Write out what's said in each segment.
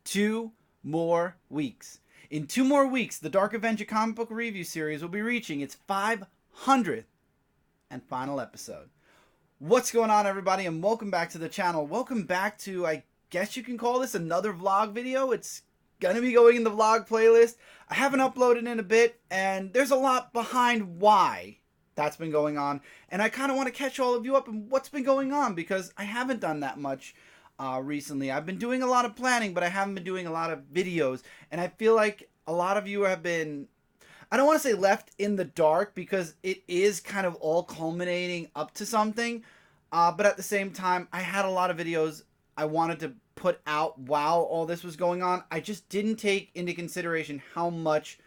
2 more weeks. In 2 more weeks, the Dark Avenger comic book review series will be reaching its 500th and final episode. What's going on, everybody, and welcome back to the channel. Welcome back to, I guess you can call this another vlog video. It's gonna be going in the vlog playlist. I haven't uploaded in a bit, and there's a lot behind why that's been going on, and I kind of want to catch all of you up on what's been going on, because I haven't done that much recently. I've been doing a lot of planning, but I haven't been doing a lot of videos, and I feel like a lot of you have been, I don't want to say left in the dark, because it is kind of all culminating up to something, but at the same time, I had a lot of videos I wanted to put out while all this was going on. I just didn't take into consideration how much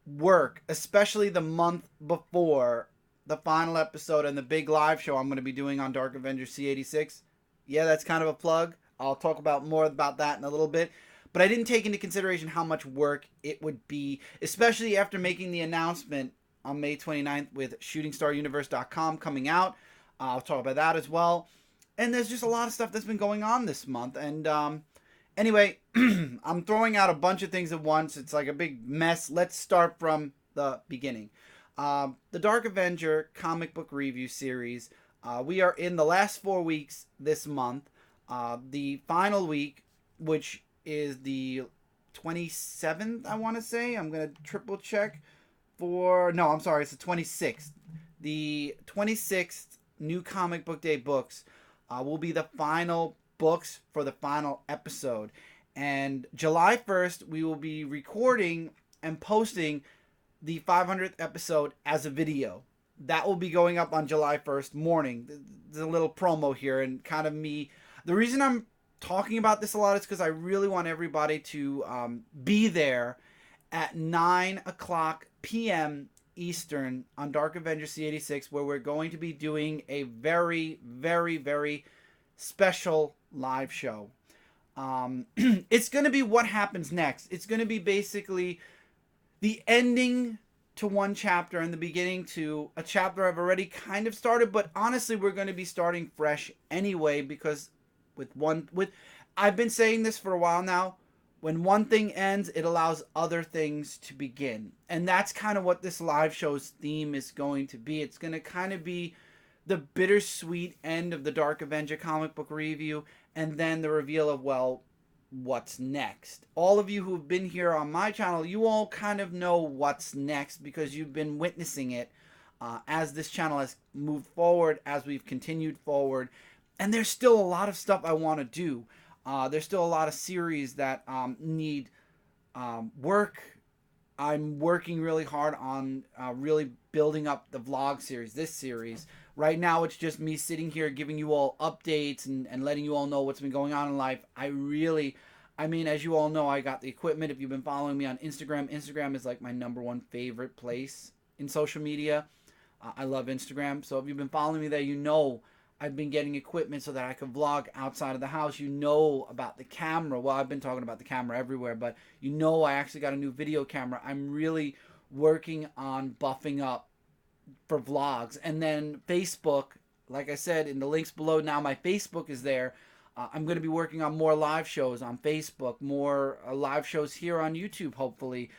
work, especially the month before the final episode and the big live show I'm going to be doing on Dark Avenger C86. Yeah, that's kind of a plug. I'll talk about more about that in a little bit. But I didn't take into consideration how much work it would be, especially after making the announcement on May 29th with ShootingStarUniverse.com coming out. I'll talk about that as well. And there's just a lot of stuff that's been going on this month. And anyway, I'm throwing out a bunch of things at once. It's like a big mess. Let's start from the beginning. The Dark Avenger comic book review series. We are in the last 4 weeks this month. The final week, which is the 27th, I want to say. I'm going to triple check for... No, I'm sorry. It's the 26th. The 26th New Comic Book Day books will be the final books for the final episode. And July 1st, we will be recording and posting the 500th episode as a video. That will be going up on July 1st morning. There's a little promo here, and kind of me. The reason I'm talking about this a lot is because I really want everybody to be there at 9 o'clock p.m. Eastern on Dark Avenger C86, where we're going to be doing a very, very, very special live show. It's going to be what happens next. It's going to be basically the ending to one chapter and the beginning to a chapter I've already kind of started, but honestly, we're going to be starting fresh anyway, because I've been saying this for a while now. When one thing ends, it allows other things to begin. And that's kind of what this live show's theme is going to be. It's going to kind of be the bittersweet end of the Dark Avenger comic book review, and then the reveal of, well, what's next. All of you who've been here on my channel, you all kind of know what's next, because you've been witnessing it as this channel has moved forward, as we've continued forward. And there's still a lot of stuff I want to do. There's still a lot of series that need work. I'm working really hard on really building up the vlog series, this series. Right now, it's just me sitting here giving you all updates and letting you all know what's been going on in life. I mean, as you all know, I got the equipment. If you've been following me on Instagram, Instagram is like my #1 favorite place in social media. I love Instagram. So if you've been following me there, you know I've been getting equipment so that I can vlog outside of the house. You know about the camera. Well, I've been talking about the camera everywhere, but you know I actually got a new video camera. I'm really working on buffing up for vlogs. And then Facebook, like I said, in the links below, now my Facebook is there. I'm going to be working on more live shows on Facebook, more live shows here on YouTube, hopefully.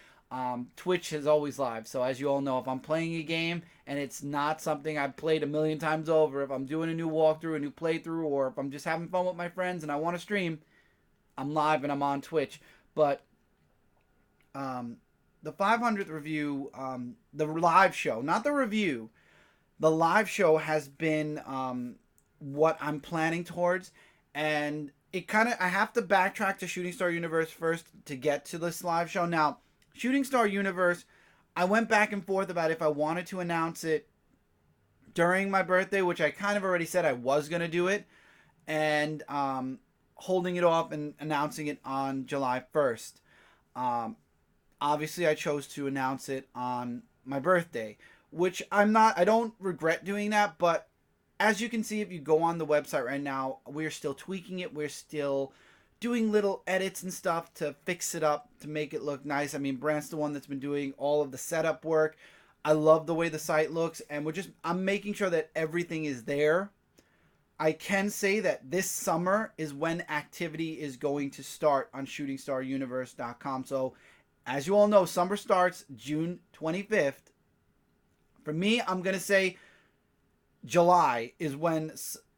Twitch is always live, so as you all know, if I'm playing a game and it's not something I've played a million times over, if I'm doing a new walkthrough, a new playthrough, or if I'm just having fun with my friends and I want to stream, I'm live and I'm on Twitch. But the 500th review, the live show, not the review, the live show has been what I'm planning towards, and it kind of, I have to backtrack to Shooting Star Universe first to get to this live show. Now, Shooting Star Universe, I went back and forth about if I wanted to announce it during my birthday, which I kind of already said I was going to do it, and holding it off and announcing it on July 1st. Obviously, I chose to announce it on my birthday, which I don't regret doing that, but as you can see, if you go on the website right now, we're still tweaking it. We're still doing little edits and stuff to fix it up, to make it look nice. I mean, Brant's the one that's been doing all of the setup work. I love the way the site looks, and I'm making sure that everything is there. I can say that this summer is when activity is going to start on shootingstaruniverse.com. So, as you all know, summer starts June 25th. For me, I'm going to say July is when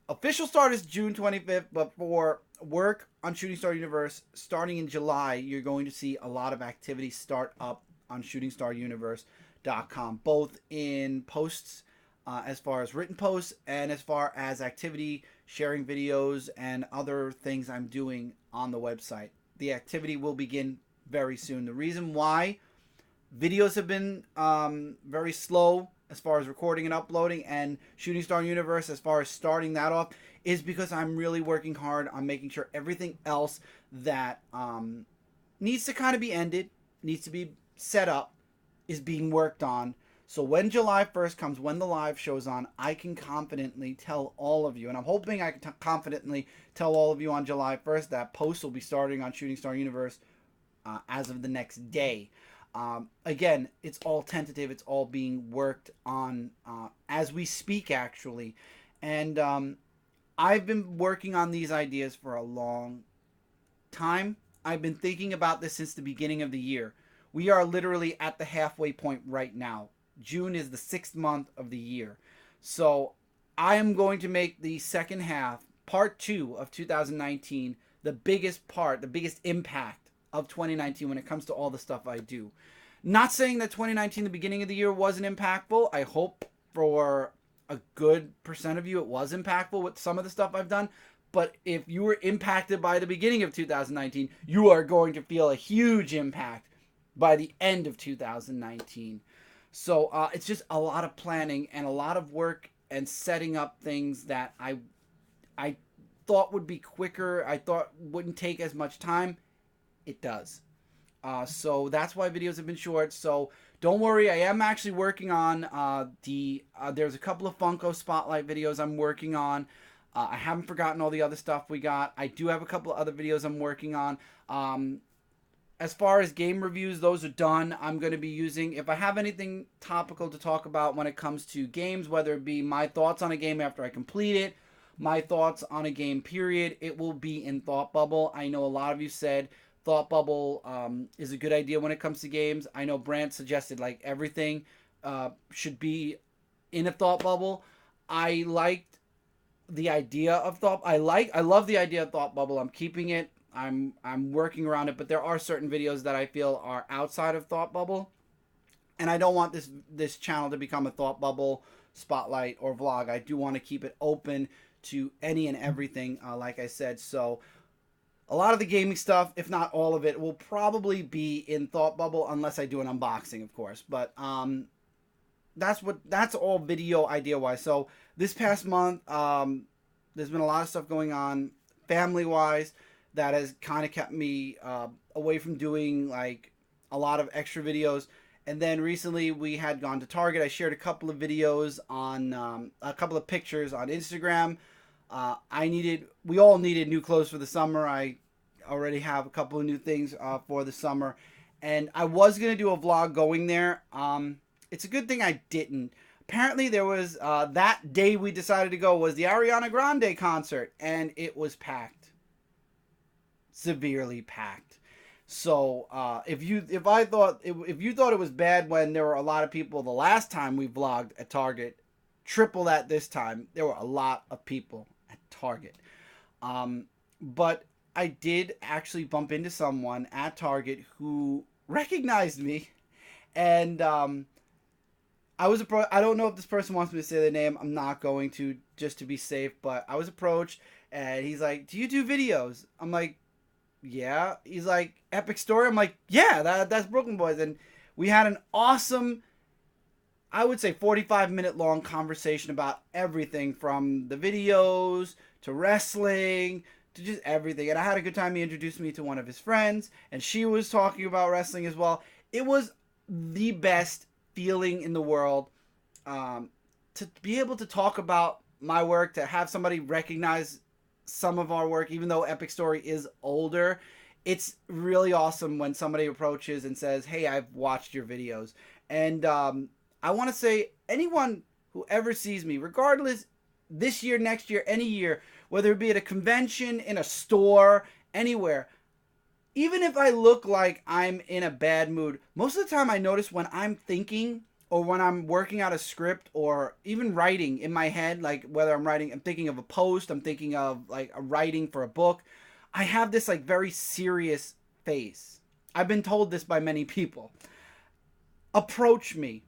official start is June 25th, but for work on Shooting Star Universe, starting in July, you're going to see a lot of activity start up on shootingstaruniverse.com, both in posts as far as written posts and as far as activity, sharing videos, and other things I'm doing on the website. The activity will begin very soon. The reason why videos have been very slow as far as recording and uploading, and Shooting Star Universe as far as starting that off, is because I'm really working hard on making sure everything else that needs to kind of be ended, needs to be set up, is being worked on. So when July 1st comes, when the live show's on, I can confidently tell all of you, and I'm hoping I can confidently tell all of you on July 1st that posts will be starting on Shooting Star Universe as of the next day. Again, it's all tentative. It's all being worked on as we speak, actually. And I've been working on these ideas for a long time. I've been thinking about this since the beginning of the year. We are literally at the halfway point right now. June is the 6th month of the year. So I am going to make the second half, part 2 of 2019, the biggest part, the biggest impact of 2019 when it comes to all the stuff I do. Not saying that 2019, the beginning of the year, wasn't impactful. I hope for a good percent of you it was impactful with some of the stuff I've done. But if you were impacted by the beginning of 2019, you are going to feel a huge impact by the end of 2019. So it's just a lot of planning and a lot of work and setting up things that I thought would be quicker. I thought wouldn't take as much time. It does. So that's why videos have been short. So don't worry. I am actually working on there's a couple of Funko Spotlight videos I'm working on. I haven't forgotten all the other stuff we got. I do have a couple of other videos I'm working on. As far as game reviews, those are done. I'm going to be using, if I have anything topical to talk about when it comes to games, whether it be my thoughts on a game after I complete it, my thoughts on a game period, it will be in Thought Bubble. I know a lot of you said Thought Bubble is a good idea when it comes to games. I know Brant suggested like everything should be in a Thought Bubble. I liked the idea of Thought. I love the idea of Thought Bubble. I'm keeping it. I'm working around it, but there are certain videos that I feel are outside of Thought Bubble, and I don't want this channel to become a Thought Bubble spotlight or vlog. I do want to keep it open to any and everything, like I said. So a lot of the gaming stuff, if not all of it, will probably be in Thought Bubble unless I do an unboxing, of course. But that's all video idea wise. So this past month, there's been a lot of stuff going on family wise that has kind of kept me away from doing like a lot of extra videos. And then recently we had gone to Target. I shared a couple of videos on a couple of pictures on Instagram. We all needed new clothes for the summer. I already have a couple of new things for the summer, and I was gonna do a vlog going there. It's a good thing I didn't. Apparently there was that day we decided to go was the Ariana Grande concert, and it was packed. Severely packed. So if you thought it was bad when there were a lot of people the last time we vlogged at Target, triple that this time. There were a lot of people at Target. But I did actually bump into someone at Target who recognized me, and I don't know if this person wants me to say their name. I'm not going to, just to be safe, but I was approached and he's like, "Do you do videos?" I'm like, "Yeah." He's like, "Epic Story?" I'm like, "Yeah, that's Brooklyn Boys." And we had an awesome, I would say 45-minute long conversation about everything from the videos to wrestling to just everything. And I had a good time. He introduced me to one of his friends, and she was talking about wrestling as well. It was the best feeling in the world to be able to talk about my work, to have somebody recognize some of our work, even though Epic Story is older. It's really awesome when somebody approaches and says, "Hey, I've watched your videos." And I want to say, anyone who ever sees me, regardless this year, next year, any year, whether it be at a convention, in a store, anywhere, even if I look like I'm in a bad mood, most of the time I notice when I'm thinking or when I'm working out a script or even writing in my head, like whether I'm thinking of a post, I'm thinking of like a writing for a book, I have this like very serious face. I've been told this by many people. Approach me.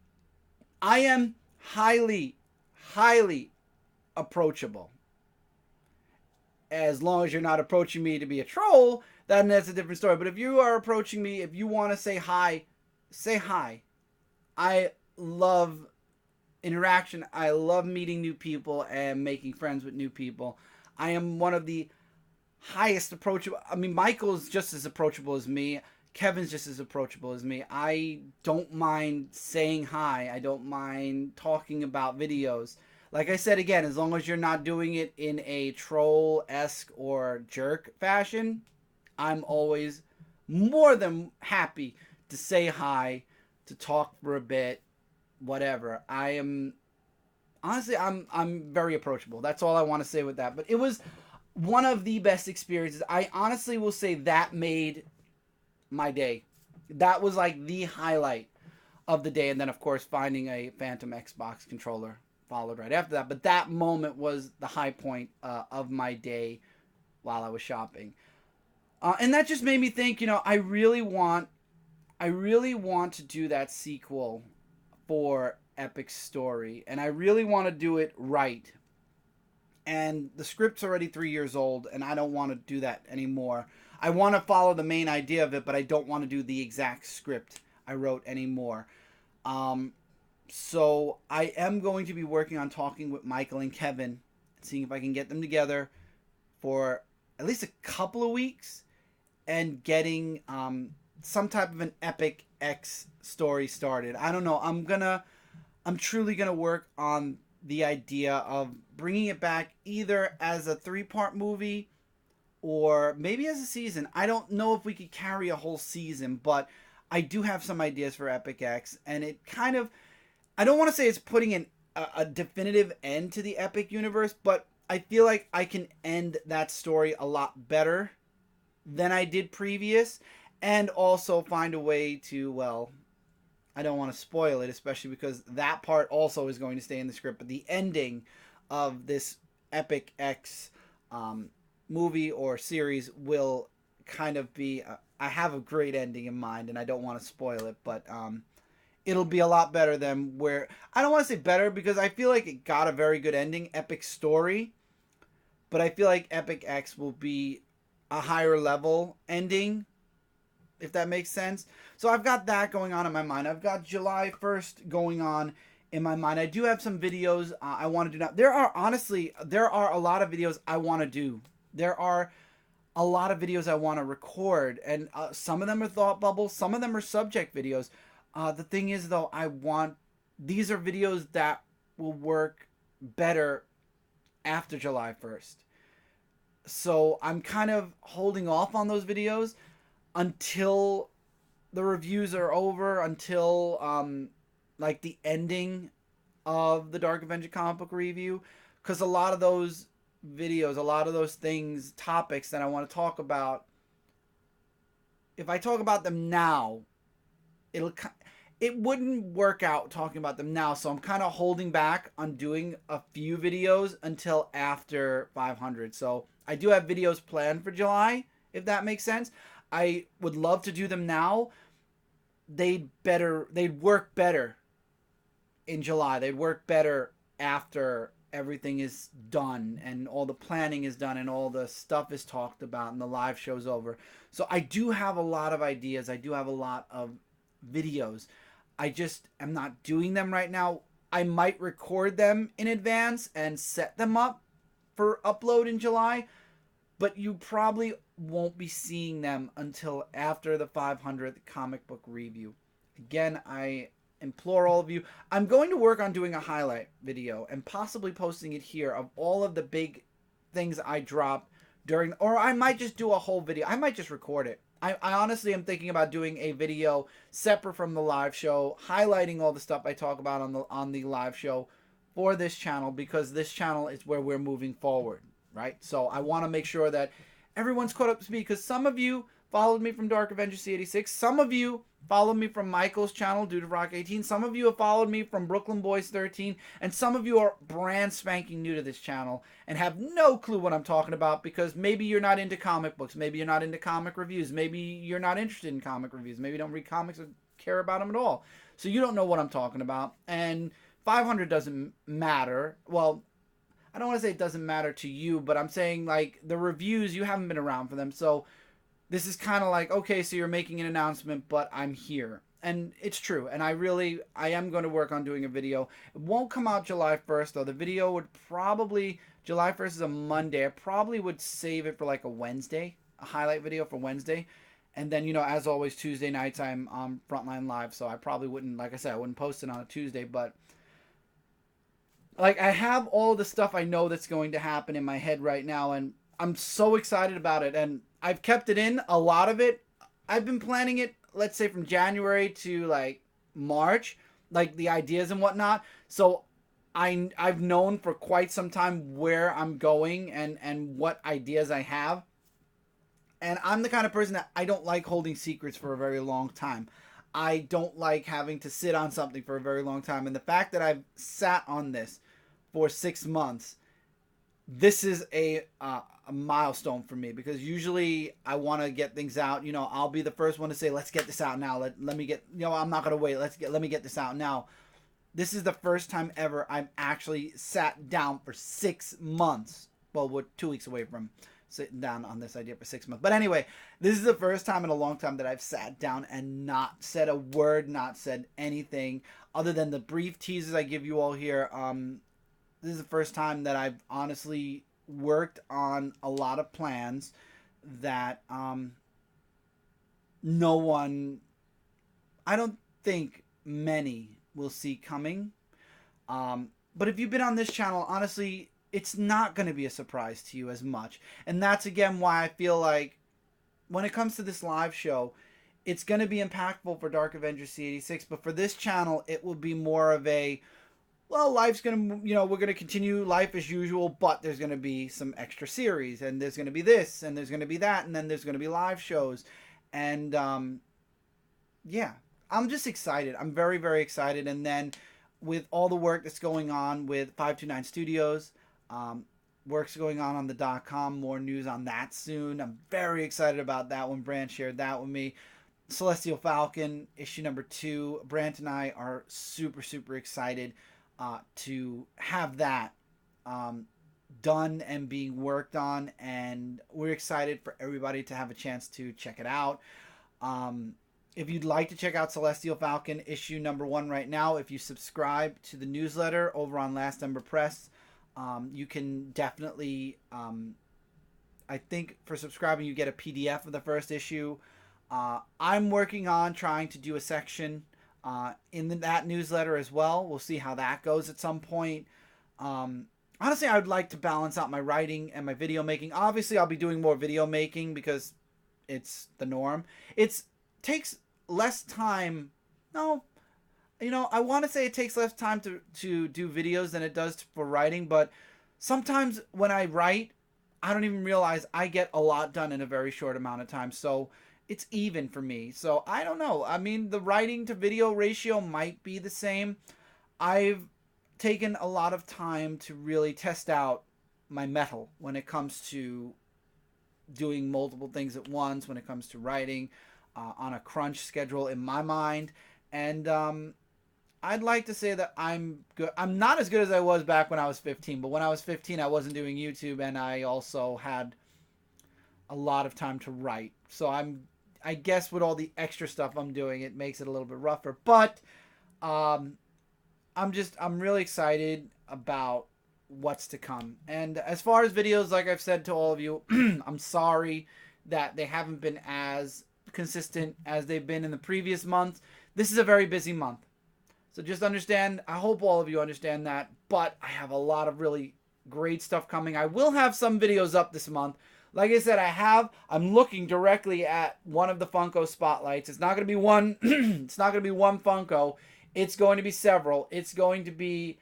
I am highly, highly approachable. As long as you're not approaching me to be a troll, then that's a different story. But if you are approaching me, if you want to say hi, say hi. I love interaction. I love meeting new people and making friends with new people. I am one of the highest approachable. I mean, Michael's just as approachable as me. Kevin's just as approachable as me. I don't mind saying hi. I don't mind talking about videos. Like I said again, as long as you're not doing it in a troll-esque or jerk fashion, I'm always more than happy to say hi, to talk for a bit, whatever. I am honestly I'm very approachable. That's all I want to say with that. But it was one of the best experiences. I honestly will say that made my day. That was like the highlight of the day, and then of course finding a Phantom Xbox controller followed right after that. But that moment was the high point of my day while I was shopping, and that just made me think. I really want to do that sequel for Epic Story, and I really want to do it right. And the script's already 3 years old, and I don't want to do that anymore. I want to follow the main idea of it, but I don't want to do the exact script I wrote anymore. So I am going to be working on talking with Michael and Kevin, seeing if I can get them together for at least a couple of weeks and getting some type of an Epic X story started. I don't know. I'm truly gonna work on the idea of bringing it back either as a 3-part movie or maybe as a season. I don't know if we could carry a whole season, but I do have some ideas for Epic X, and it kind of, I don't want to say it's putting a definitive end to the Epic universe, but I feel like I can end that story a lot better than I did previous, and also find a way to, well, I don't want to spoil it, especially because that part also is going to stay in the script, but the ending of this Epic X movie or series will kind of be, I have a great ending in mind, and I don't want to spoil it, but it'll be a lot better than where, I don't want to say better because I feel like it got a very good ending, Epic Story, but I feel like Epic X will be a higher level ending, if that makes sense. So I've got that going on in my mind. I've got July 1st going on in my mind. I do have some videos I want to do now. There are a lot of videos I want to do. There are a lot of videos I want to record, and some of them are thought bubbles, some of them are subject videos. The thing is, though, these are videos that will work better after July 1st. So I'm kind of holding off on those videos until the reviews are over, until like the ending of the Dark Avenger comic book review, because a lot of those videos, a lot of those things, topics that I want to talk about, if I talk about them now, it wouldn't work out talking about them now. So I'm kind of holding back on doing a few videos until after 500. So I do have videos planned for July, if that makes sense. I would love to do them now. They'd work better in July. They'd work better after everything is done and all the planning is done and all the stuff is talked about and the live show's over. So I do have a lot of ideas. I do have a lot of videos. I just am not doing them right now. I might record them in advance and set them up for upload in July, but you probably won't be seeing them until after the 500th comic book review. Again, I implore all of you. I'm going to work on doing a highlight video and possibly posting it here of all of the big things I drop during, or I might just do a whole video. I might just record it. I honestly am thinking about doing a video separate from the live show, highlighting all the stuff I talk about on the live show for this channel, because this channel is where we're moving forward, right? So I want to make sure that everyone's caught up to speed, because some of you followed me from Dark Avenger C86. Some of you followed me from Michael's channel, Dude of Rock 18. Some of you have followed me from Brooklyn Boys 13. And some of you are brand spanking new to this channel and have no clue what I'm talking about, because maybe you're not into comic books. Maybe you're not into comic reviews. Maybe you're not interested in comic reviews. Maybe you don't read comics or care about them at all. So you don't know what I'm talking about. And 500 doesn't matter. Well, I don't want to say it doesn't matter to you, but I'm saying, like, the reviews, you haven't been around for them. So this is kind of like, okay, so you're making an announcement, but I'm here. And it's true. And I am going to work on doing a video. It won't come out July 1st, though. The video would probably, July 1st is a Monday. I probably would save it for like a Wednesday, a highlight video for Wednesday. And then, you know, as always, Tuesday nights I'm on Frontline Live. So I probably wouldn't, like I said, I wouldn't post it on a Tuesday. But, like, I have all the stuff I know that's going to happen in my head right now. And I'm so excited about it. And I've kept it in, a lot of it. I've been planning it, let's say, from January to like March, like the ideas and whatnot. So I've known for quite some time where I'm going and what ideas I have. And I'm the kind of person that I don't like holding secrets for a very long time. I don't like having to sit on something for a very long time. And the fact that I've sat on this for 6 months, this is a milestone for me, because usually I want to get things out. You know, I'll be the first one to say, let's get this out now. Let me get, you know, I'm not going to wait. Let me get this out now. This is the first time ever I've actually sat down for 6 months. Well, we're 2 weeks away from sitting down on this idea for 6 months. But anyway, this is the first time in a long time that I've sat down and not said a word, not said anything other than the brief teasers I give you all here. This is the first time that I've honestly worked on a lot of plans that no one, I don't think many will see coming. But if you've been on this channel, honestly, it's not going to be a surprise to you as much. And that's, again, why I feel like when it comes to this live show, it's going to be impactful for Dark Avenger C86. But for this channel, it will be more of a, well, life's going to, you know, we're going to continue life as usual, but there's going to be some extra series, and there's going to be this, and there's going to be that, and then there's going to be live shows. And, yeah, I'm just excited. I'm very, very excited. And then with all the work that's going on with 529 Studios, work's going on the .com, more news on that soon. I'm very excited about that one. Brand shared that with me. Celestial Falcon, issue number 2. Brant and I are super, super excited to have that done and being worked on, and we're excited for everybody to have a chance to check it out. If you'd like to check out Celestial Falcon issue number 1 right now, if you subscribe to the newsletter over on Last Ember Press, you can definitely, I think for subscribing you get a PDF of the first issue. I'm working on trying to do a section in that newsletter as well. We'll see how that goes at some point. Honestly, I would like to balance out my writing and my video making. Obviously, I'll be doing more video making because it's the norm. It takes less time. No, you know, I want to say it takes less time to do videos than it does for writing. But sometimes when I write, I don't even realize I get a lot done in a very short amount of time. So it's even for me. So I don't know. I mean, the writing to video ratio might be the same. I've taken a lot of time to really test out my mettle when it comes to doing multiple things at once, when it comes to writing on a crunch schedule in my mind. And I'd like to say that I'm good. I'm not as good as I was back when I was 15, but when I was 15, I wasn't doing YouTube, and I also had a lot of time to write. So I guess with all the extra stuff I'm doing, it makes it a little bit rougher. But I'm really excited about what's to come. And as far as videos, like I've said to all of you, I'm sorry that they haven't been as consistent as they've been in the previous month. This is a very busy month. So just understand, I hope all of you understand that, but I have a lot of really great stuff coming. I will have some videos up this month. Like I said, I'm looking directly at one of the Funko spotlights. It's not going to be one, it's not going to be one Funko. It's going to be several. It's going to be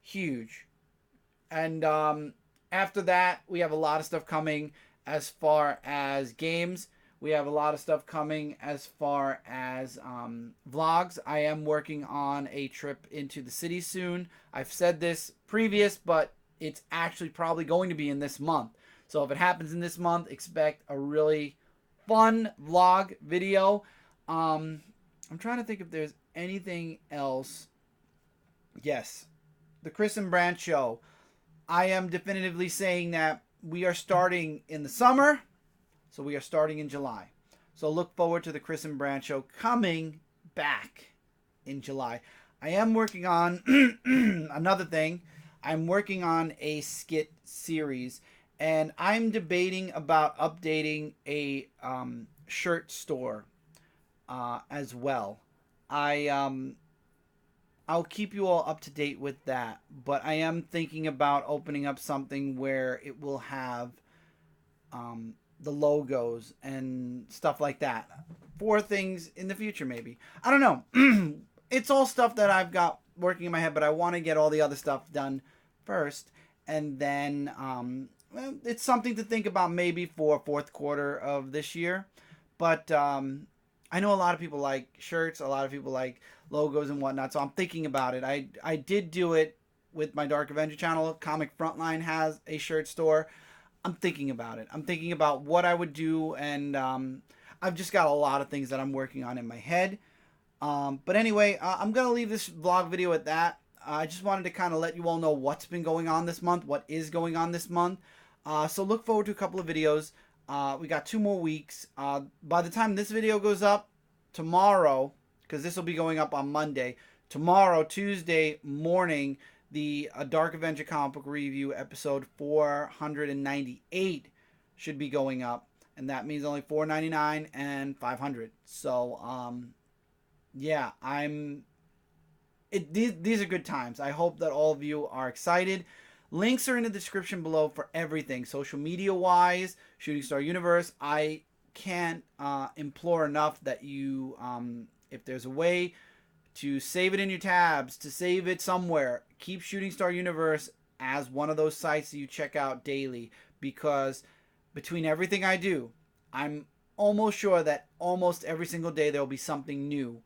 huge. And after that, we have a lot of stuff coming as far as games. We have a lot of stuff coming as far as vlogs. I am working on a trip into the city soon. I've said this previous, but it's actually probably going to be in this month. So if it happens in this month, expect a really fun vlog video. I'm trying to think if there's anything else. Yes, the Chris and Brand show. I am definitively saying that we are starting in the summer, so we are starting in July. So look forward to the Chris and Brand show coming back in July. I am working on another thing. I'm working on a skit series, and I'm debating about updating a shirt store as well. I'll keep you all up to date with that, but I am thinking about opening up something where it will have the logos and stuff like that for things in the future, maybe. I don't know. It's all stuff that I've got working in my head, but I want to get all the other stuff done first, and then well, it's something to think about maybe for fourth quarter of this year. But I know a lot of people like shirts, a lot of people like logos and whatnot, so I'm thinking about it. I did do it with my Dark Avenger channel. Comic Frontline has a shirt store. I'm thinking about it. I'm thinking about what I would do, and I've just got a lot of things that I'm working on in my head. But anyway, I'm going to leave this vlog video at that. I just wanted to kind of let you all know what's been going on this month, what is going on this month. So look forward to a couple of videos. We got 2 more weeks. By the time this video goes up tomorrow, because this will be going up on Monday, tomorrow, Tuesday morning, the Dark Avenger comic book review episode 498 should be going up, and that means only $4.99 and $500. So yeah, these are good times. I hope that all of you are excited. Links are in the description below for everything, social media wise, Shooting Star Universe. I can't implore enough that you, if there's a way to save it in your tabs, to save it somewhere, keep Shooting Star Universe as one of those sites that you check out daily, because between everything I do, I'm almost sure that almost every single day there will be something new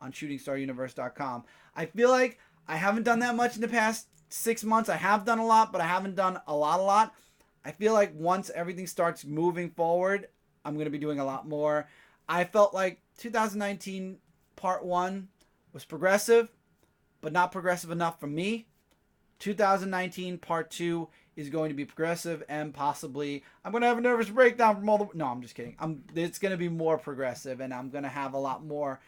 on shootingstaruniverse.com. I feel like I haven't done that much in the past 6 months. I have done a lot, but I haven't done a lot. I feel like once everything starts moving forward, I'm going to be doing a lot more. I felt like 2019 Part 1 was progressive, but not progressive enough for me. 2019 Part 2 is going to be progressive, and possibly I'm going to have a nervous breakdown from all the... No, I'm just kidding. It's going to be more progressive, and I'm going to have a lot more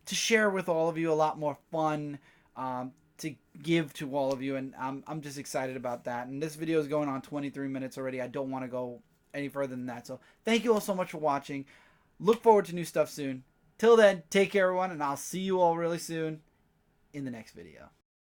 to share with all of you, a lot more fun to give to all of you, and I'm just excited about that. And this video is going on 23 minutes already. I don't want to go any further than that. So thank you all so much for watching. Look forward to new stuff soon. Till then, take care, everyone, and I'll see you all really soon in the next video.